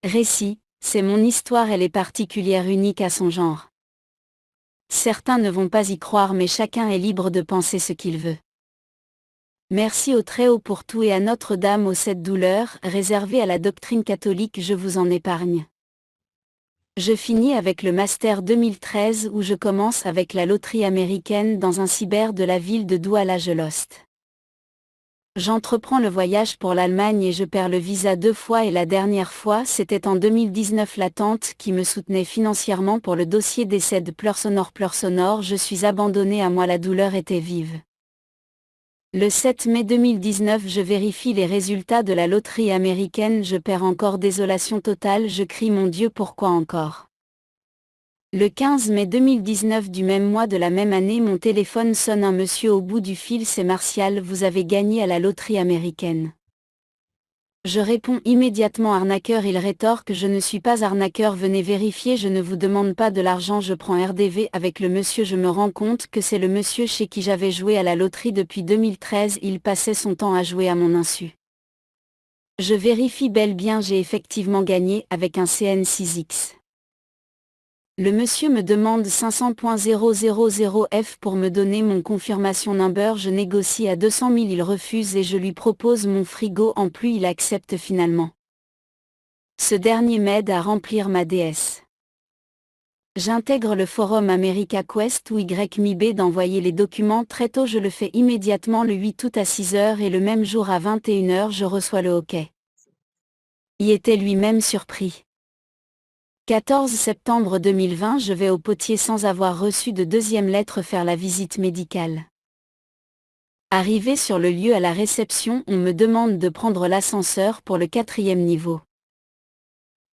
Récit, c'est mon histoire, elle est particulière, unique à son genre. Certains ne vont pas y croire, mais chacun est libre de penser ce qu'il veut. Merci au Très-Haut pour tout et à Notre-Dame aux 7 douleurs, réservées à la doctrine catholique, je vous en épargne. Je finis avec le Master 2013 où je commence avec la loterie américaine dans un cyber de la ville de Douala-Gelost. J'entreprends le voyage pour l'Allemagne et je perds le visa 2 fois et la dernière fois c'était en 2019. La tante qui me soutenait financièrement pour le dossier décède. Pleurs sonores, je suis abandonnée à moi, la douleur était vive. Le 7 mai 2019 je vérifie les résultats de la loterie américaine, je perds encore, désolation totale, je crie mon Dieu, pourquoi encore? Le 15 mai 2019 du même mois de la même année, mon téléphone sonne, un monsieur au bout du fil, c'est Martial, vous avez gagné à la loterie américaine. Je réponds immédiatement arnaqueur, il rétorque je ne suis pas arnaqueur, venez vérifier, je ne vous demande pas de l'argent, je prends RDV avec le monsieur, je me rends compte que c'est le monsieur chez qui j'avais joué à la loterie depuis 2013, il passait son temps à jouer à mon insu. Je vérifie bel bien, j'ai effectivement gagné avec un CN6X. Le monsieur me demande 500.000F pour me donner mon confirmation number, je négocie à 200 000, il refuse et je lui propose mon frigo en plus, il accepte finalement. Ce dernier m'aide à remplir ma DS. J'intègre le forum America Quest ou YMIB d'envoyer les documents très tôt, je le fais immédiatement le 8 août à 6h et le même jour à 21h je reçois le OK. Y était lui-même surpris. 14 septembre 2020 je vais au potier sans avoir reçu de deuxième lettre faire la visite médicale. Arrivé sur le lieu à la réception, on me demande de prendre l'ascenseur pour le 4e niveau.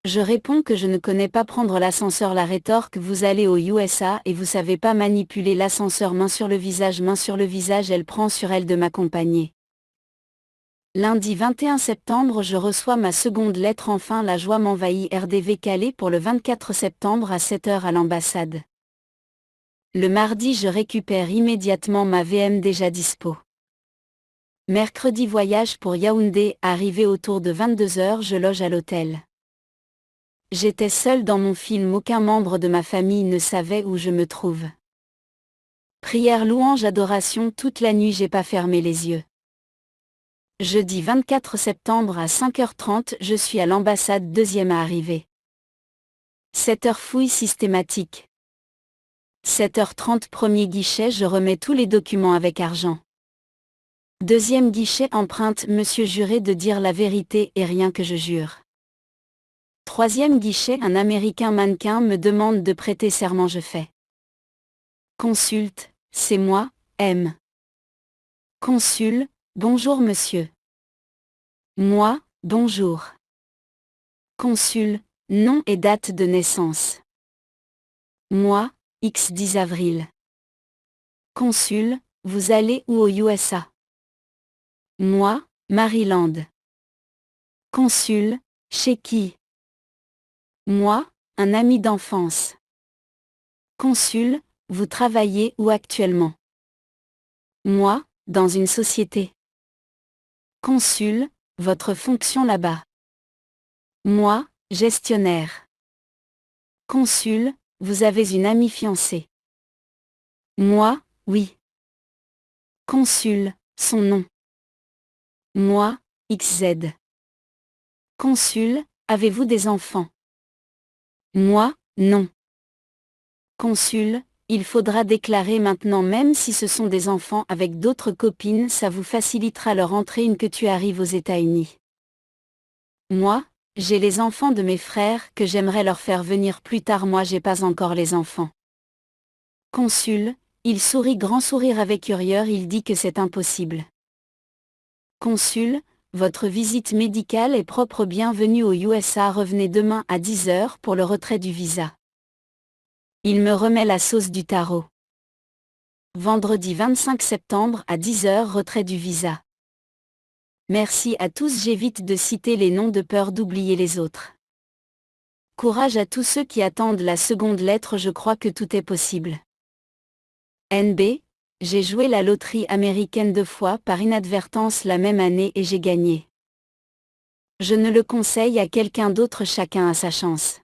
Je réponds que je ne connais pas prendre l'ascenseur, la rétorque vous allez aux USA et vous savez pas manipuler l'ascenseur, main sur le visage, elle prend sur elle de m'accompagner. Lundi 21 septembre je reçois ma seconde lettre, enfin la joie m'envahit, RDV calé pour le 24 septembre à 7h à l'ambassade. Le mardi je récupère immédiatement ma VM déjà dispo. Mercredi voyage pour Yaoundé, arrivé autour de 22h je loge à l'hôtel. J'étais seule dans mon film, aucun membre de ma famille ne savait où je me trouve. Prière, louange, adoration, toute la nuit j'ai pas fermé les yeux. Jeudi 24 septembre à 5h30 je suis à l'ambassade, deuxième à arriver. 7h fouille systématique. 7h30 premier guichet, je remets tous les documents avec argent. Deuxième guichet, empreinte, monsieur juré de dire la vérité et rien que je jure. Troisième guichet, un Américain mannequin me demande de prêter serment, je fais. Consulte, c'est moi, M. Consul, bonjour monsieur. Moi, bonjour. Consul, nom et date de naissance. Moi, X 10 avril. Consul, vous allez où aux USA? Moi, Maryland. Consul, chez qui? Moi, un ami d'enfance. Consul, vous travaillez où actuellement? Moi, dans une société. Consul, votre fonction là-bas? Moi, gestionnaire. Consul, vous avez une amie fiancée? Moi, oui. Consul, son nom? Moi, XZ. Consul, avez-vous des enfants? Moi, non. Consul, il faudra déclarer maintenant, même si ce sont des enfants avec d'autres copines, ça vous facilitera leur entrée une que tu arrives aux États-Unis. Moi, j'ai les enfants de mes frères que j'aimerais leur faire venir plus tard, moi j'ai pas encore les enfants. Consul, il sourit, grand sourire avec hurrieur, il dit que c'est impossible. Consul, votre visite médicale est propre, bienvenue aux USA, revenez demain à 10h pour le retrait du visa. Il me remet la sauce du tarot. Vendredi 25 septembre à 10h, retrait du visa. Merci à tous, j'évite de citer les noms de peur d'oublier les autres. Courage à tous ceux qui attendent la seconde lettre, je crois que tout est possible. NB, j'ai joué la loterie américaine 2 fois par inadvertance la même année et j'ai gagné. Je ne le conseille à quelqu'un d'autre, chacun a sa chance.